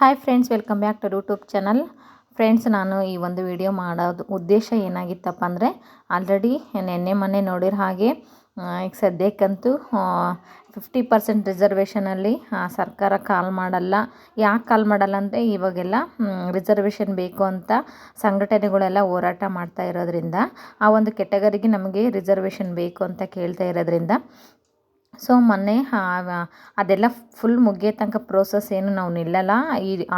Hi friends, welcome back to YouTube channel. Friends, ನಾನು ಈ ಒಂದು ವಿಡಿಯೋ ಮಾಡೋದು ಉದ್ದೇಶ ಏನಾಗಿತ್ತಪ್ಪ ಅಂದರೆ, ಆಲ್ರೆಡಿ ಮೊನ್ನೆ ನೋಡಿರೋ ಹಾಗೆ ಈಗ ಸದ್ಯಕ್ಕಂತೂ 50% ರಿಸರ್ವೇಷನಲ್ಲಿ ಸರ್ಕಾರ ಕಾಲ್ ಮಾಡಲ್ಲ. ಯಾಕೆ ಕಾಲ್ ಮಾಡಲ್ಲ ಅಂದರೆ, ಇವಾಗೆಲ್ಲ ರಿಸರ್ವೇಷನ್ ಬೇಕು ಅಂತ ಸಂಘಟನೆಗಳೆಲ್ಲ ಹೋರಾಟ ಮಾಡ್ತಾ ಇರೋದ್ರಿಂದ, ಆ ಒಂದು ಕೆಟಗರಿಗೆ ನಮಗೆ ರಿಸರ್ವೇಷನ್ ಬೇಕು ಅಂತ ಕೇಳ್ತಾ ಇರೋದ್ರಿಂದ, ಸೊ ಮೊನ್ನೆ ಅದೆಲ್ಲ ಫುಲ್ ಮುಗಿಯೋ ತನಕ ಪ್ರೋಸೆಸ್ ಏನು ನಾವು ನಿಲ್ಲಲ್ಲ.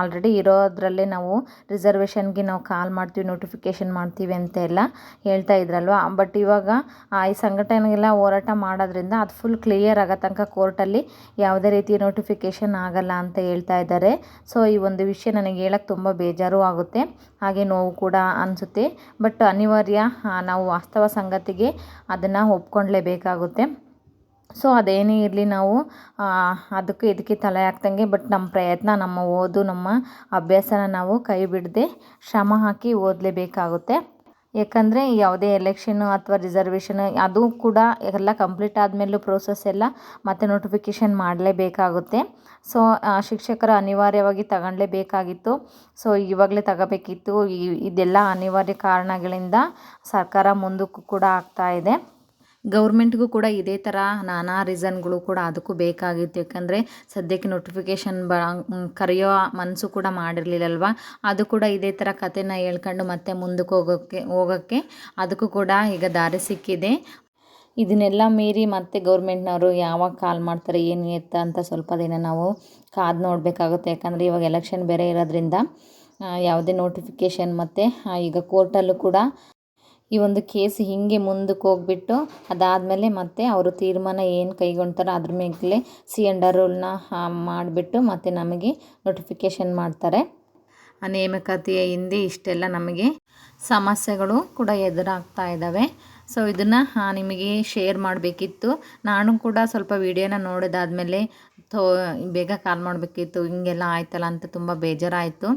ಆಲ್ರೆಡಿ ಇರೋದ್ರಲ್ಲೇ ನಾವು ರಿಸರ್ವೇಷನ್ಗೆ ನಾವು ಕಾಲ್ ಮಾಡ್ತೀವಿ, ನೋಟಿಫಿಕೇಷನ್ ಮಾಡ್ತೀವಿ ಅಂತೆಲ್ಲ ಹೇಳ್ತಾ ಇದ್ರಲ್ವ. ಬಟ್ ಇವಾಗ ಈ ಸಂಘಟನೆಗೆಲ್ಲ ಹೋರಾಟ ಮಾಡೋದ್ರಿಂದ ಅದು ಫುಲ್ ಕ್ಲಿಯರ್ ಆಗೋ ತನಕ ಕೋರ್ಟಲ್ಲಿ ಯಾವುದೇ ರೀತಿ ನೋಟಿಫಿಕೇಷನ್ ಆಗಲ್ಲ ಅಂತ ಹೇಳ್ತಾ ಇದ್ದಾರೆ. ಸೊ ಈ ಒಂದು ವಿಷಯ ನನಗೆ ಹೇಳೋಕ್ಕೆ ತುಂಬ ಬೇಜಾರು ಆಗುತ್ತೆ, ಹಾಗೆ ನೋವು ಕೂಡ ಅನಿಸುತ್ತೆ. ಬಟ್ ಅನಿವಾರ್ಯ, ನಾವು ವಾಸ್ತವ ಸಂಗತಿಗೆ ಅದನ್ನು ಒಪ್ಕೊಳ್ಳೇಬೇಕಾಗುತ್ತೆ. ಸೊ ಅದೇನೇ ಇರಲಿ, ನಾವು ಅದಕ್ಕೆ ಇದಕ್ಕೆ ತಲೆ ಹಾಕ್ದಂಗೆ, ಬಟ್ ನಮ್ಮ ಪ್ರಯತ್ನ, ನಮ್ಮ ಓದು, ನಮ್ಮ ಅಭ್ಯಾಸನ ನಾವು ಕೈ ಬಿಡದೆ ಶ್ರಮ ಹಾಕಿ ಓದಲೇಬೇಕಾಗುತ್ತೆ. ಯಾಕಂದರೆ ಯಾವುದೇ ಎಲೆಕ್ಷನ್ನು ಅಥವಾ ರಿಸರ್ವೇಷನ್ ಅದು ಕೂಡ ಎಲ್ಲ ಕಂಪ್ಲೀಟ್ ಆದಮೇಲೂ ಪ್ರೋಸೆಸ್ ಎಲ್ಲ ಮತ್ತೆ ನೋಟಿಫಿಕೇಷನ್ ಮಾಡಲೇಬೇಕಾಗುತ್ತೆ. ಸೊ ಶಿಕ್ಷಕರು ಅನಿವಾರ್ಯವಾಗಿ ತಗೊಳ್ಳೇಬೇಕಾಗಿತ್ತು. ಸೊ ಇವಾಗಲೇ ತಗೋಬೇಕಿತ್ತು. ಇದೆಲ್ಲ ಅನಿವಾರ್ಯ ಕಾರಣಗಳಿಂದ ಸರ್ಕಾರ ಮುಂದಕ್ಕೂ ಕೂಡ ಆಗ್ತಾ ಇದೆ. ಗೌರ್ಮೆಂಟ್ಗೂ ಕೂಡ ಇದೇ ಥರ ನಾನಾ ರೀಸನ್ಗಳು ಕೂಡ ಅದಕ್ಕೂ ಬೇಕಾಗಿತ್ತು. ಯಾಕಂದರೆ ಸದ್ಯಕ್ಕೆ ನೋಟಿಫಿಕೇಷನ್ ಕರೆಯೋ ಮನಸ್ಸು ಕೂಡ ಮಾಡಿರಲಿಲ್ಲಲ್ವ. ಅದು ಕೂಡ ಇದೇ ಥರ ಕಥೆನ ಹೇಳ್ಕೊಂಡು ಮತ್ತೆ ಮುಂದಕ್ಕೆ ಹೋಗೋಕ್ಕೆ ಅದಕ್ಕೂ ಕೂಡ ಈಗ ದಾರಿ ಸಿಕ್ಕಿದೆ. ಇದನ್ನೆಲ್ಲ ಮೀರಿ ಮತ್ತೆ ಗೌರ್ಮೆಂಟ್ನವರು ಯಾವಾಗ ಕಾಲ್ ಮಾಡ್ತಾರೆ, ಏನು ಎತ್ತ ಅಂತ ಸ್ವಲ್ಪ ದಿನ ನಾವು ಕಾದು ನೋಡಬೇಕಾಗುತ್ತೆ. ಯಾಕಂದರೆ ಇವಾಗ ಎಲೆಕ್ಷನ್ ಬೇರೆ ಇರೋದ್ರಿಂದ ಯಾವುದೇ ನೋಟಿಫಿಕೇಷನ್ ಮತ್ತು ಈಗ ಕೋರ್ಟಲ್ಲೂ ಕೂಡ ಈ ಒಂದು ಕೇಸ್ ಹೀಗೆ ಮುಂದಕ್ಕೆ ಹೋಗ್ಬಿಟ್ಟು ಅದಾದಮೇಲೆ ಮತ್ತೆ ಅವರು ತೀರ್ಮಾನ ಏನು ಕೈಗೊಳ್ತಾರೋ ಅದ್ರ ಮೇಲೆ C&R ರೂಲ್ನ ಮಾಡಿಬಿಟ್ಟು ಮತ್ತೆ ನಮಗೆ ನೋಟಿಫಿಕೇಷನ್ ಮಾಡ್ತಾರೆ. ನೇಮಕಾತಿಯ ಹಿಂದೆ ಇಷ್ಟೆಲ್ಲ ನಮಗೆ ಸಮಸ್ಯೆಗಳು ಕೂಡ ಎದುರಾಗ್ತಾ ಇದ್ದಾವೆ. ಸೊ ಇದನ್ನು ನಿಮಗೆ ಶೇರ್ ಮಾಡಬೇಕಿತ್ತು. ನಾನು ಕೂಡ ಸ್ವಲ್ಪ ವಿಡಿಯೋನ ನೋಡಿದಾದ್ಮೇಲೆ ಬೇಗ ಕಾಲ್ ಮಾಡಬೇಕಿತ್ತು, ಹಿಂಗೆಲ್ಲ ಆಯ್ತಲ್ಲ ಅಂತ ತುಂಬ ಬೇಜಾರಾಯಿತು.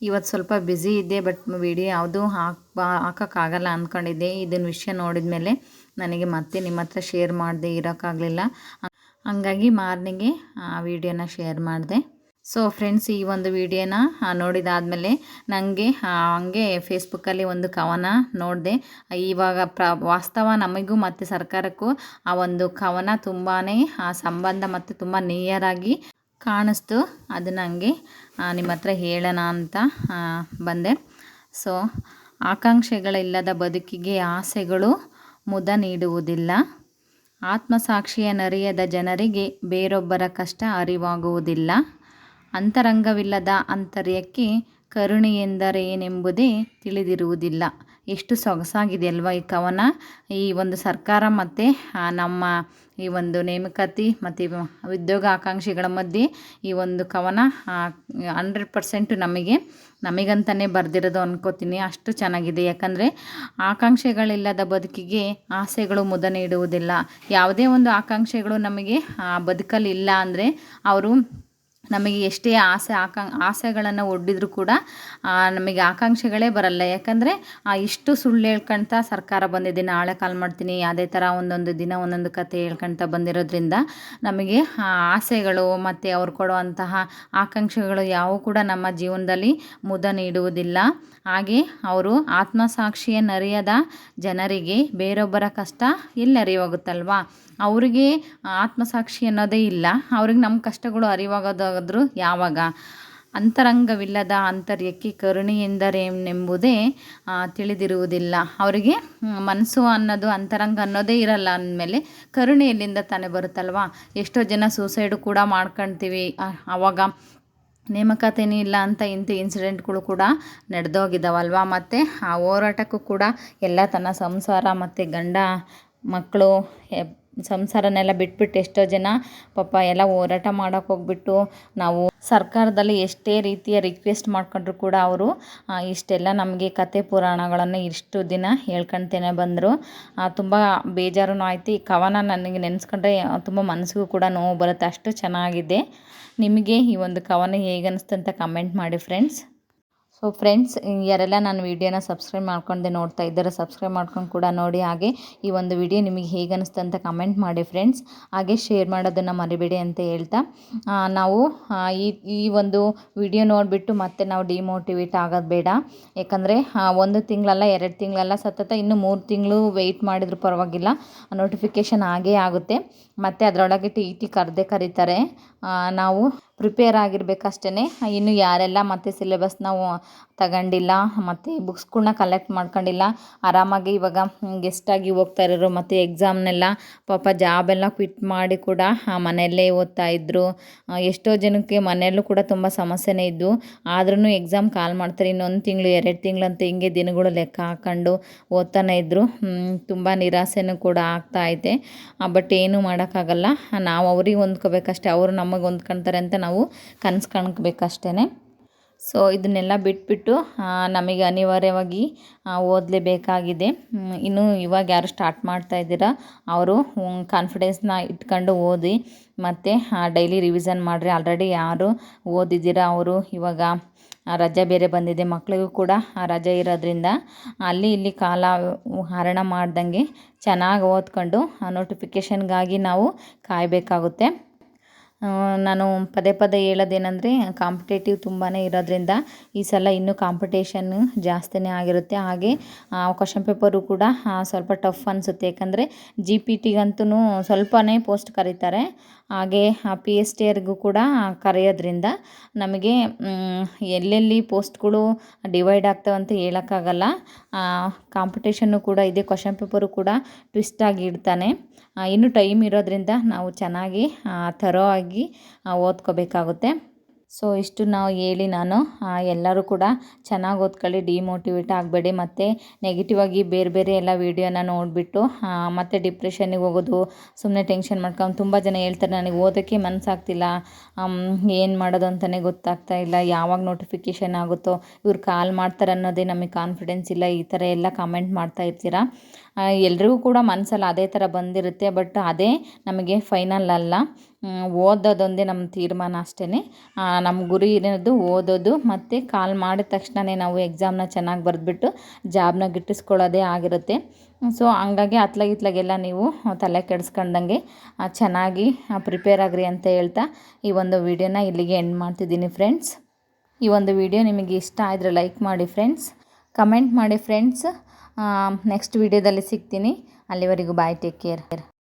ಇವತ್ತು ಸ್ವಲ್ಪ ಬ್ಯುಸಿ ಇದ್ದೆ, ಬಟ್ ವಿಡಿಯೋ ಯಾವುದೂ ಹಾಕೋಕ್ಕಾಗಲ್ಲ ಅಂದ್ಕೊಂಡಿದ್ದೆ. ಇದನ್ನ ವಿಷಯ ನೋಡಿದ ಮೇಲೆ ನನಗೆ ಮತ್ತೆ ನಿಮ್ಮ ಹತ್ರ ಶೇರ್ ಮಾಡದೆ ಇರೋಕ್ಕಾಗಲಿಲ್ಲ. ಹಂಗಾಗಿ ಮಾರ್ನಿಂಗೆ ವಿಡಿಯೋನ ಶೇರ್ ಮಾಡಿದೆ. ಸೊ ಫ್ರೆಂಡ್ಸ್, ಈ ಒಂದು ವಿಡಿಯೋನ ನೋಡಿದಾದಮೇಲೆ ನನಗೆ ಹಂಗೆ ಫೇಸ್ಬುಕ್ಕಲ್ಲಿ ಒಂದು ಕವನ ನೋಡಿದೆ. ಇವಾಗ ವಾಸ್ತವ ನಮಗೂ ಮತ್ತು ಸರ್ಕಾರಕ್ಕೂ ಆ ಒಂದು ಕವನ ತುಂಬಾ ಸಂಬಂಧ ಮತ್ತು ತುಂಬ ನಿಯರಾಗಿ ಕಾಣಿಸ್ತು. ಅದನ್ನು ಹಂಗೆ ನಿಮ್ಮ ಹತ್ರ ಹೇಳೋಣ ಅಂತ ಬಂದೆ. ಸೊ ಆಕಾಂಕ್ಷೆಗಳಿಲ್ಲದ ಬದುಕಿಗೆ ಆಸೆಗಳು ಮುದ ನೀಡುವುದಿಲ್ಲ. ಆತ್ಮಸಾಕ್ಷಿಯ ನರಿಯದ ಜನರಿಗೆ ಬೇರೊಬ್ಬರ ಕಷ್ಟ ಅರಿವಾಗುವುದಿಲ್ಲ. ಅಂತರಂಗವಿಲ್ಲದ ಆಂತರ್ಯಕ್ಕೆ ಕರುಣೆ ಎಂದರೇನೆಂಬುದೇ ತಿಳಿದಿರುವುದಿಲ್ಲ. ಎಷ್ಟು ಸೊಗಸಾಗಿದೆ ಅಲ್ವಾ ಈ ಕವನ. ಈ ಒಂದು ಸರ್ಕಾರ ಮತ್ತು ನಮ್ಮ ಈ ಒಂದು ನೇಮಕಾತಿ ಮತ್ತು ಉದ್ಯೋಗ ಆಕಾಂಕ್ಷಿಗಳ ಮಧ್ಯೆ ಈ ಒಂದು ಕವನ 100% ನಮಗಂತಲೇ ಬರೆದಿರೋದು ಅನ್ಕೋತೀನಿ. ಅಷ್ಟು ಚೆನ್ನಾಗಿದೆ. ಯಾಕಂದರೆ ಆಕಾಂಕ್ಷೆಗಳಿಲ್ಲದ ಬದುಕಿಗೆ ಆಸೆಗಳು ಮುದ ನೀಡುವುದಿಲ್ಲ. ಯಾವುದೇ ಒಂದು ಆಕಾಂಕ್ಷೆಗಳು ನಮಗೆ ಬದುಕಲ್ಲಿ ಇಲ್ಲ ಅಂದರೆ ಅವರು ನಮಗೆ ಎಷ್ಟೇ ಆಸೆಗಳನ್ನು ಒಡ್ಡಿದ್ರು ಕೂಡ ನಮಗೆ ಆಕಾಂಕ್ಷೆಗಳೇ ಬರಲ್ಲ. ಯಾಕಂದರೆ ಇಷ್ಟು ಸುಳ್ಳು ಹೇಳ್ಕೊಳ್ತಾ ಸರ್ಕಾರ ಬಂದಿದೆ, ನಾಳೆ ಕಾಲ್ ಮಾಡ್ತೀನಿ, ಅದೇ ಥರ ಒಂದೊಂದು ದಿನ ಒಂದೊಂದು ಕತೆ ಹೇಳ್ಕೊಳ್ತಾ ಬಂದಿರೋದ್ರಿಂದ ನಮಗೆ ಆಸೆಗಳು ಮತ್ತು ಅವ್ರು ಕೊಡುವಂತಹ ಆಕಾಂಕ್ಷೆಗಳು ಯಾವುವು ಕೂಡ ನಮ್ಮ ಜೀವನದಲ್ಲಿ ಮುದ ನೀಡುವುದಿಲ್ಲ. ಹಾಗೆ ಅವರು ಆತ್ಮಸಾಕ್ಷಿಯ ನರಿಯದ ಜನರಿಗೆ ಬೇರೊಬ್ಬರ ಕಷ್ಟ ಎಲ್ಲಿ ಅರಿವಾಗುತ್ತಲ್ವಾ. ಅವರಿಗೆ ಆತ್ಮಸಾಕ್ಷಿ ಅನ್ನೋದೇ ಇಲ್ಲ. ಅವ್ರಿಗೆ ನಮ್ಮ ಕಷ್ಟಗಳು ಅರಿವಾಗೋದಾದರೂ ಯಾವಾಗ? ಅಂತರಂಗವಿಲ್ಲದ ಆಂತರ್ಯಕ್ಕೆ ಕರುಣೆ ಎಂದರೇನೆಂಬುದೇ ತಿಳಿದಿರುವುದಿಲ್ಲ. ಅವರಿಗೆ ಮನಸ್ಸು ಅನ್ನೋದು, ಅಂತರಂಗ ಅನ್ನೋದೇ ಇರಲ್ಲ ಅಂದಮೇಲೆ ಕರುಣೆ ಎಲ್ಲಿಂದ ತಾನೇ ಬರುತ್ತಲ್ವ. ಎಷ್ಟೋ ಜನ ಸೂಸೈಡು ಕೂಡ ಮಾಡ್ಕೊಳ್ತೀವಿ. ಆವಾಗ ನೇಮಕಾತಿನೇ ಇಲ್ಲ ಅಂತ ಇಂಥ ಇನ್ಸಿಡೆಂಟ್ಗಳು ಕೂಡ ನಡೆದೋಗಿದ್ದಾವಲ್ವ. ಮತ್ತು ಆ ಹೋರಾಟಕ್ಕೂ ಕೂಡ ಎಲ್ಲ ತನ್ನ ಸಂಸಾರ ಮತ್ತು ಗಂಡ ಮಕ್ಕಳು ಸಂಸಾರನೆಲ್ಲ ಬಿಟ್ಬಿಟ್ಟು ಎಷ್ಟೋ ಜನ ಪಾಪ ಎಲ್ಲ ಹೋರಾಟ ಮಾಡೋಕ್ಕೆ ಹೋಗ್ಬಿಟ್ಟು, ನಾವು ಸರ್ಕಾರದಲ್ಲಿ ಎಷ್ಟೇ ರೀತಿಯ ರಿಕ್ವೆಸ್ಟ್ ಮಾಡ್ಕೊಂಡ್ರು ಕೂಡ ಅವರು ಇಷ್ಟೆಲ್ಲ ನಮಗೆ ಕತೆ ಪುರಾಣಗಳನ್ನು ಇಷ್ಟು ದಿನ ಹೇಳ್ಕೊಳ್ತೇನೆ ಬಂದರು. ತುಂಬ ಬೇಜಾರೂ ಆಯಿತು. ಈ ಕವನ ನನಗೆ ನೆನೆಸ್ಕೊಂಡ್ರೆ ತುಂಬ ಮನಸ್ಸಿಗೂ ಕೂಡ ನೋವು ಬರುತ್ತೆ. ಅಷ್ಟು ಚೆನ್ನಾಗಿದೆ. ನಿಮಗೆ ಈ ಒಂದು ಕವನ ಹೇಗೆ ಅನ್ನಿಸ್ತು ಅಂತ ಕಮೆಂಟ್ ಮಾಡಿ ಫ್ರೆಂಡ್ಸ್. ಸೊ ಫ್ರೆಂಡ್ಸ್, ಯಾರೆಲ್ಲ ನನ್ನ ವೀಡಿಯೋನ ಸಬ್ಸ್ಕ್ರೈಬ್ ಮಾಡ್ಕೊಂಡೆ ನೋಡ್ತಾ ಇದ್ದಾರೆ, ಸಬ್ಸ್ಕ್ರೈಬ್ ಮಾಡ್ಕೊಂಡು ಕೂಡ ನೋಡಿ. ಹಾಗೆ ಈ ಒಂದು ವಿಡಿಯೋ ನಿಮಗೆ ಹೇಗೆ ಅನಿಸ್ತು ಅಂತ ಕಮೆಂಟ್ ಮಾಡಿ ಫ್ರೆಂಡ್ಸ್. ಹಾಗೆ ಶೇರ್ ಮಾಡೋದನ್ನು ಮರಿಬೇಡಿ ಅಂತ ಹೇಳ್ತಾ, ನಾವು ಈ ಒಂದು ವಿಡಿಯೋ ನೋಡಿಬಿಟ್ಟು ಮತ್ತೆ ನಾವು ಡಿಮೋಟಿವೇಟ್ ಆಗೋದು ಬೇಡ. ಯಾಕಂದರೆ 1 ತಿಂಗಳಲ್ಲ 2 ತಿಂಗಳಲ್ಲ, ಸತತ ಇನ್ನು 3 ತಿಂಗಳು ವೆಯ್ಟ್ ಮಾಡಿದರೂ ಪರವಾಗಿಲ್ಲ, ನೋಟಿಫಿಕೇಷನ್ ಆಗೇ ಆಗುತ್ತೆ. ಮತ್ತು ಅದರೊಳಗೆ ಟಿ ಕರೀತಾರೆ. ನಾವು ಪ್ರಿಪೇರ್ ಆಗಿರಬೇಕಷ್ಟೇ. ಇನ್ನು ಯಾರೆಲ್ಲ ಮತ್ತೆ ಸಿಲೆಬಸ್ ನಾವು ತಗೊಂಡಿಲ್ಲ ಮತ್ತು ಬುಕ್ಸ್ಗಳ್ನ ಕಲೆಕ್ಟ್ ಮಾಡ್ಕೊಂಡಿಲ್ಲ, ಆರಾಮಾಗಿ ಇವಾಗ ಗೆಸ್ಟಾಗಿ ಹೋಗ್ತಾ ಇರೋರು ಮತ್ತು ಎಕ್ಸಾಮ್ನೆಲ್ಲ ಪಾಪ ಜಾಬೆಲ್ಲ ಕ್ವಿಟ್ ಮಾಡಿ ಕೂಡ ಮನೆಯಲ್ಲೇ ಓದ್ತಾ ಇದ್ದರು. ಎಷ್ಟೋ ಜನಕ್ಕೆ ಮನೆಯಲ್ಲೂ ಕೂಡ ತುಂಬ ಸಮಸ್ಯೆನೇ ಇದ್ದವು. ಆದ್ರೂ ಎಕ್ಸಾಮ್ ಕಾಲ್ ಮಾಡ್ತಾರೆ, ಇನ್ನೊಂದು ತಿಂಗಳು 2 ತಿಂಗಳು ಅಂತ ಹಿಂಗೆ ದಿನಗಳು ಲೆಕ್ಕ ಹಾಕ್ಕೊಂಡು ಓದ್ತಾನೆ ಇದ್ದರು. ತುಂಬ ನಿರಾಸೆನೂ ಕೂಡ ಆಗ್ತಾಯಿದೆ. ಬಟ್ ಏನೂ ಮಾಡೋಕ್ಕಾಗಲ್ಲ, ನಾವು ಅವ್ರಿಗೆ ಹೊಂದ್ಕೋಬೇಕಷ್ಟೆ, ಅವರು ನಮಗೆ ಹೊಂದ್ಕೊಳ್ತಾರೆ ಅಂತ ನಾವು ಕನಸು ಕಾಣ್ಬೇಕಷ್ಟೇ. ಸೊ ಇದನ್ನೆಲ್ಲ ಬಿಟ್ಬಿಟ್ಟು ನಮಗೆ ಅನಿವಾರ್ಯವಾಗಿ ಓದಲೇಬೇಕಾಗಿದೆ. ಇನ್ನು ಇವಾಗ ಯಾರು ಸ್ಟಾರ್ಟ್ ಮಾಡ್ತಾ ಇದ್ದೀರಾ ಅವರು ಕಾನ್ಫಿಡೆನ್ಸ್ನ ಇಟ್ಕೊಂಡು ಓದಿ ಮತ್ತು ಡೈಲಿ ರಿವಿಷನ್ ಮಾಡಿರಿ. ಆಲ್ರೆಡಿ ಯಾರು ಓದಿದ್ದೀರಾ ಅವರು ಇವಾಗ ರಜೆ ಬೇರೆ ಬಂದಿದೆ, ಮಕ್ಕಳಿಗೂ ಕೂಡ ರಜೆ ಇರೋದ್ರಿಂದ ಅಲ್ಲಿ ಇಲ್ಲಿ ಕಾಲ ಹರಣ ಮಾಡ್ದಂಗೆ ಚೆನ್ನಾಗಿ ಓದ್ಕೊಂಡು ನೋಟಿಫಿಕೇಷನ್ಗಾಗಿ ನಾವು ಕಾಯಬೇಕಾಗುತ್ತೆ. ನಾನು ಪದೇ ಪದೇ ಹೇಳೋದೇನೆಂದರೆ, ಕಾಂಪಿಟೇಟಿವ್ ತುಂಬಾ ಇರೋದ್ರಿಂದ ಈ ಸಲ ಇನ್ನೂ ಕಾಂಪಿಟೇಷನ್ನು ಜಾಸ್ತಿನೇ ಆಗಿರುತ್ತೆ. ಹಾಗೆ ಕ್ವಶನ್ ಪೇಪರು ಕೂಡ ಸ್ವಲ್ಪ ಟಫ್ ಅನಿಸುತ್ತೆ. ಯಾಕಂದರೆ GPT-ಗಂತೂ ಸ್ವಲ್ಪನೇ ಪೋಸ್ಟ್ ಕರೀತಾರೆ. ಹಾಗೆ PSTರ್ಗೂ ಕೂಡ ಕರೆಯೋದ್ರಿಂದ ನಮಗೆ ಎಲ್ಲೆಲ್ಲಿ ಪೋಸ್ಟ್ಗಳು ಡಿವೈಡ್ ಆಗ್ತವೆ ಅಂತ ಹೇಳೋಕ್ಕಾಗಲ್ಲ. ಕಾಂಪಿಟೇಷನ್ನು ಕೂಡ ಇದೆ, ಕ್ವಶನ್ ಪೇಪರು ಕೂಡ ಟ್ವಿಸ್ಟಾಗಿ ಇಡ್ತಾನೆ. ಇನ್ನೂ ಟೈಮ್ ಇರೋದ್ರಿಂದ ನಾವು ಚೆನ್ನಾಗಿ ಥರೋ ಆಗಿ ಓದ್ಕೋಬೇಕಾಗುತ್ತೆ. ಸೊ ಇಷ್ಟು ನಾವು ಹೇಳಿ ನಾನು ಎಲ್ಲರೂ ಕೂಡ ಚೆನ್ನಾಗಿ ಓದ್ಕೊಳ್ಳಿ, ಡಿಮೋಟಿವೇಟ್ ಆಗಬೇಡಿ. ಮತ್ತು ನೆಗೆಟಿವ್ ಆಗಿ ಬೇರೆ ಬೇರೆ ಎಲ್ಲ ವೀಡಿಯೋನ ನೋಡಿಬಿಟ್ಟು ಮತ್ತು ಡಿಪ್ರೆಷನ್ನಿಗೆ ಹೋಗೋದು, ಸುಮ್ಮನೆ ಟೆನ್ಷನ್ ಮಾಡ್ಕೊಂಡು ತುಂಬ ಜನ ಹೇಳ್ತಾರೆ, ನನಗೆ ಓದೋಕ್ಕೆ ಮನಸ್ಸಾಗ್ತಿಲ್ಲ, ಏನು ಮಾಡೋದು ಅಂತಲೇ ಗೊತ್ತಾಗ್ತಾ ಇಲ್ಲ, ಯಾವಾಗ ನೋಟಿಫಿಕೇಷನ್ ಆಗುತ್ತೋ, ಇವ್ರು ಕಾಲ್ ಮಾಡ್ತಾರೆ ಅನ್ನೋದೇ ನಮಗೆ ಕಾನ್ಫಿಡೆನ್ಸ್ ಇಲ್ಲ, ಈ ಥರ ಎಲ್ಲ ಕಮೆಂಟ್ ಮಾಡ್ತಾ ಇರ್ತೀರ. ಎಲ್ರಿಗೂ ಕೂಡ ಮನಸ್ಸಲ್ಲಿ ಅದೇ ಥರ ಬಂದಿರುತ್ತೆ. ಬಟ್ ಅದೇ ನಮಗೆ ಫೈನಲ್ ಅಲ್ಲ, ಓದೋದೊಂದೇ ನಮ್ಮ ತೀರ್ಮಾನ ಅಷ್ಟೇ. ನಮ್ಮ ಗುರಿ ಇರೋದು ಓದೋದು, ಮತ್ತು ಕಾಲ್ ಮಾಡಿದ ತಕ್ಷಣವೇ ನಾವು ಎಕ್ಸಾಮ್ನ ಚೆನ್ನಾಗಿ ಬರೆದ್ಬಿಟ್ಟು ಜಾಬ್ನ ಗಿಟ್ಟಿಸ್ಕೊಳ್ಳೋದೇ ಆಗಿರುತ್ತೆ. ಸೊ ಹಂಗಾಗಿ ಅತ್ಲಾಗೆಲ್ಲ ನೀವು ತಲೆ ಕೆಡಿಸ್ಕೊಂಡಂಗೆ ಚೆನ್ನಾಗಿ ಪ್ರಿಪೇರ್ ಆಗಿರಿ ಅಂತ ಹೇಳ್ತಾ ಈ ಒಂದು ವಿಡಿಯೋನ ಇಲ್ಲಿಗೆ ಎಂಡ್ ಮಾಡ್ತಿದ್ದೀನಿ ಫ್ರೆಂಡ್ಸ್. ಈ ಒಂದು ವಿಡಿಯೋ ನಿಮಗೆ ಇಷ್ಟ ಆದರೆ ಲೈಕ್ ಮಾಡಿ ಫ್ರೆಂಡ್ಸ್, ಕಮೆಂಟ್ ಮಾಡಿ ಫ್ರೆಂಡ್ಸ್. ನೆಕ್ಸ್ಟ್ ವಿಡಿಯೋದಲ್ಲಿ ಸಿಗ್ತೀನಿ. ಅಲ್ಲಿವರೆಗೂ ಬಾಯ್, ಟೇಕ್ ಕೇರ್.